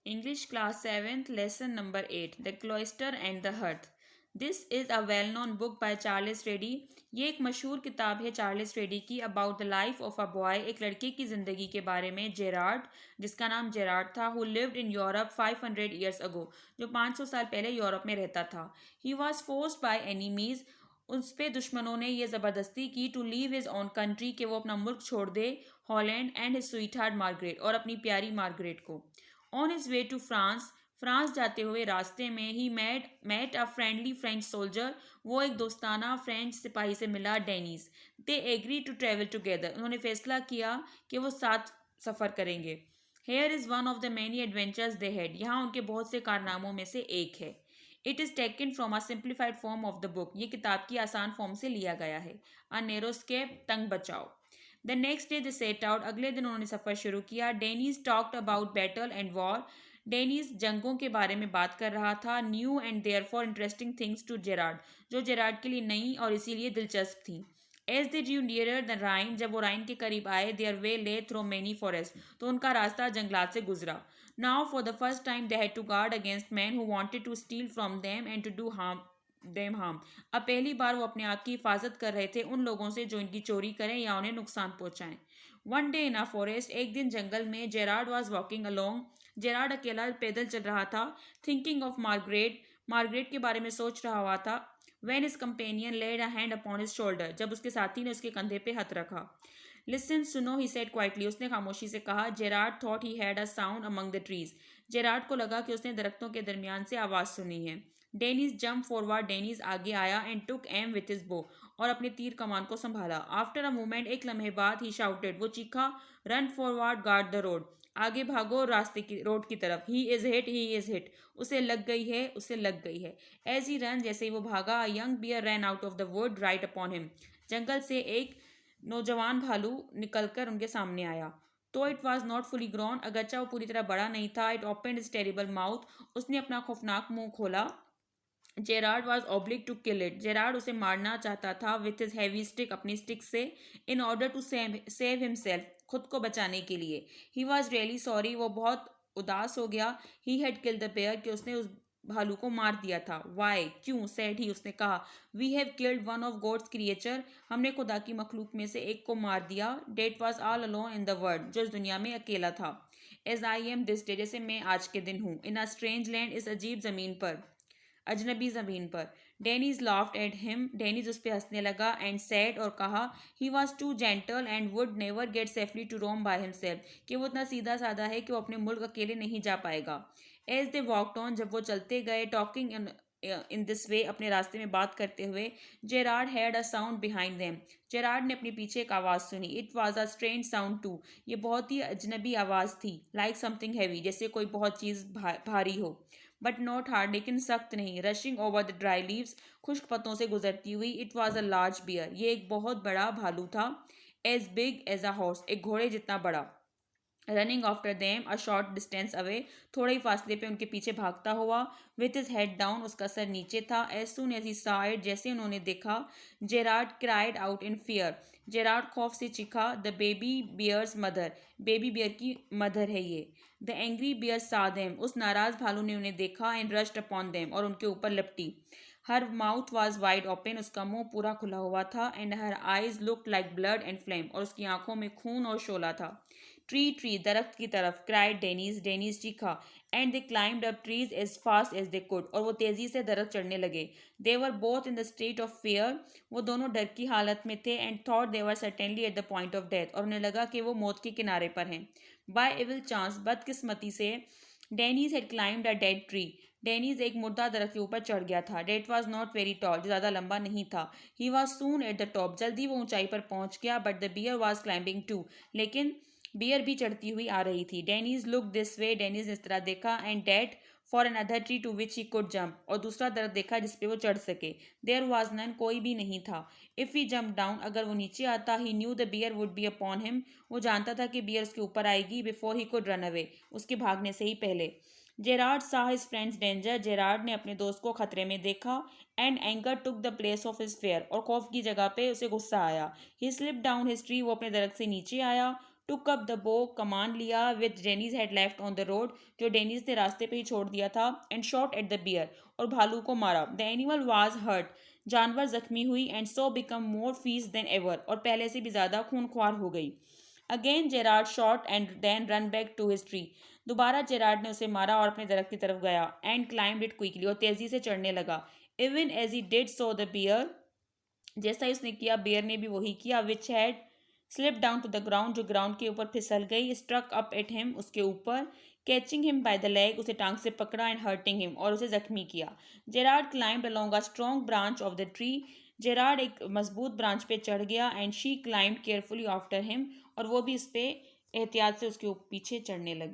English class 7th lesson number 8 The Cloister and the Hearth. This is a well-known book by Charles Ready. ये एक मशहूर किताब है Charles ready की about the life of a boy एक लड़के की ज़िंदगी के बारे में जेरार्ड जिसका नाम जेरार्ड था who lived in Europe 500 years ago जो 500 साल पहले यूरोप में रहता था. He was forced by enemies उस पे दुश्मनों ने ये ज़बरदस्ती की to leave his own country कि वो अपना मुल्क छोड़ दे Holland and his sweetheart Margaret और अपनी प्यारी मार्गरेट को. On his way to France France जाते हुए रास्ते में ही met a friendly French soldier वो एक दोस्ताना फ्रेंच सिपाही से मिला Denis. They agree to travel together उन्होंने फैसला किया कि वो साथ सफ़र करेंगे. Here is one of the many adventures they had यहाँ उनके बहुत से कारनामों में से एक है. It is taken from a simplified form of the book ये किताब की आसान फॉर्म से लिया गया है. अ नेरोस्केप तंग बचाओ. The next day they set out अगले दिन उन्होंने सफ़र शुरू किया. Denys talked about battle and war Denys जंगों के बारे में बात कर रहा था. New and therefore interesting things to Gerard जो जेराड के लिए नई और इसीलिए दिलचस्प थी. As they drew nearer the Rhine जब वो राइन के करीब आए देयर वे ले थ्रो मैनी फॉरेस्ट तो उनका रास्ता जंगलात से गुजरा. Now for the first time they had to guard against man who wanted to steal from them and to do harm them harm. अब पहली बार वो अपने आप की हिफाजत कर रहे थे उन लोगों से जो इनकी चोरी करें या उन्हें नुकसान पहुंचाएं. One day in a forest एक दिन जंगल में Gerrard was walking along Gerrard अकेला पैदल चल रहा था. थिंकिंग ऑफ मार्गरेट मार्गरेट के बारे में सोच रहा हुआ था. When his companion laid a hand upon his shoulder जब उसके साथी ने उसके कंधे पे हाथ रखा. लिसन सुनो ही सेड क्वाइटली उसने खामोशी से कहा. Gerrard thought he had a sound among the trees Gerrard को लगा कि उसने दरख्तों के दरमियान से आवाज़ सुनी है. डेनिस जंप फॉरवर्ड डेनिस आगे आया and took aim with his bow और अपने तीर कमान को संभाला. आफ्टर अ मोमेंट एक लम्हे बाद ही शाउटेड वो चीखा. Run forward guard the road आगे भागो रास्ते की रोड की तरफ. ही इज हिट उसे लग गई है उसे लग गई है. एज ही रन जैसे ही वो भागा young bear ran out of the wood right upon him जंगल से एक नौजवान भालू निकलकर उनके सामने आया. तो it was not fully grown अगरचा वो पूरी तरह बड़ा नहीं था. It open its terrible mouth उसने अपना खौफनाक मुंह खोला. Gerard was obliged to kill it Gerard उसे मारना चाहता था विथ हिज हैवी स्टिक अपनी स्टिक से in order to save himself खुद को बचाने के लिए. ही वॉज रियली सॉरी वो बहुत उदास हो गया. He had kill the bear कि उसने उस भालू को मार दिया था. वाई क्यों सेड ही उसने कहा. We have killed one of God's creature हमने खुदा की मखलूक में से एक को मार दिया. That was all alone in the world जो इस दुनिया में अकेला था. As I am this day जैसे मैं आज के दिन हूँ. इन अ स्ट्रेंज लैंड इस अजीब ज़मीन पर अजनबी ज़मीन पर. Denis laughed at him Denis उस पर हंसने लगा एंड सैड और कहा. He was too gentle and would never get safely to Rome by himself कि वो इतना सीधा साधा है कि वो अपने मुल्क अकेले नहीं जा पाएगा. एज दे वॉकड ऑन जब वो चलते गए टॉकिंग इन दिस वे अपने रास्ते में बात करते हुए Gerard had a sound behind them Gerard ने अपने पीछे एक आवाज़ सुनी. It was a strange sound too ये बहुत ही अजनबी आवाज़ थी. लाइक समथिंग हैवी जैसे कोई बहुत चीज़ भारी हो. बट नॉट हार्ड लेकिन सख्त नहीं. Rushing over the dry leaves खुश्क पत्तों से गुजरती हुई. It was a large bear ये एक बहुत बड़ा भालू था. As big as a horse एक घोड़े जितना बड़ा. Running after them a short distance away थोड़े ही फासले पे उनके पीछे भागता हुआ. विथ हिज हेड डाउन उसका सर नीचे था. As soon as he saw it जैसे उन्होंने देखा. जेराड क्राइड आउट इन फियर जेराड खौफ से चीखा. The baby bear's mother baby bear की मदर है ये. The angry bear saw them उस नाराज भालू ने उन्हें देखा. एंड रश्ड अपॉन देम और उनके ऊपर लपटी. Her mouth was wide open उसका मुंह पूरा खुला हुआ था. And her eyes looked like blood and flame और उसकी आंखों में खून और शोला था. ट्री ट्री दरख्त की तरफ क्राइड डेनीज डेनीज चीखा. And they climbed up trees as fast as they could और वो तेजी से दरख्त चढ़ने लगे. They were both in the state of fear वो दोनों डर की हालत में थे. And thought they were certainly at the point of death और उन्हें लगा कि वो मौत के किनारे पर हैं. बाय एविल चांस बदकिस्मती से Denis had climbed a dead tree Denis एक मुर्दा दरख्त के ऊपर चढ़ गया था. That was not very tall जो ज़्यादा लंबा नहीं था. He was soon at the top जल्दी वो ऊंचाई पर पहुंच गया. But the bear was climbing too लेकिन बियर भी चढ़ती हुई आ रही थी. डेनीज लुक दिस वे डेनीज ने इस तरह देखा. एंड डेट for another tree to which he could jump और दूसरा दरख्त देखा जिसपे वो चढ़ सके. देयर वॉज नन कोई भी नहीं था. इफ़ ही जम्प डाउन अगर वो नीचे आता he knew the bear would be upon him वो जानता था कि बियर उसके ऊपर आएगी. Before he could run away उसके भागने से ही पहले. जेरार्ड सा हिज फ्रेंड्स डेंजर जेरार्ड ने अपने दोस्त को खतरे में देखा. And anger took the place of his fair और खौफ की जगह पे उसे गुस्सा आया. ही स्लिप डाउन हिज ट्री वो अपने दरख्त से नीचे आया. टुक अप द बो, कमान लिया, which Denis had left on the road, जो डेनिस ने रास्ते पे ही छोड़ दिया था, and shot at the bear, और भालू को मारा। द एनिमल वाज हर्ट, जानवर जख्मी हुई, and so become more fierce then ever, और पहले से भी ज़्यादा खूनख्वार हो गई। Again Gerard shot and then run back to his tree, दोबारा जेरार्ड ने उसे मारा और अपने दरख्त की तरफ गया। एंड क्लाइम्ड इट क्विकली, और तेज़ी से चढ़ने लगा। Even as he did so the bear, जैसा ही उसने किया बेयर ने भी वही किया। Which had slip down to the ground, जो ग्राउंड के ऊपर फिसल गई। स्ट्रक अप एट हिम, उसके ऊपर। Catching him by the leg, उसे टांग से पकड़ा। एंड हर्टिंग हिम, और उसे जख्मी किया। Gerard climbed along a strong branch of the tree, Gerard एक मजबूत ब्रांच पे चढ़ गया। And she climbed carefully after him, और वो भी इस पे एहतियात से उसके पीछे चढ़ने लगी।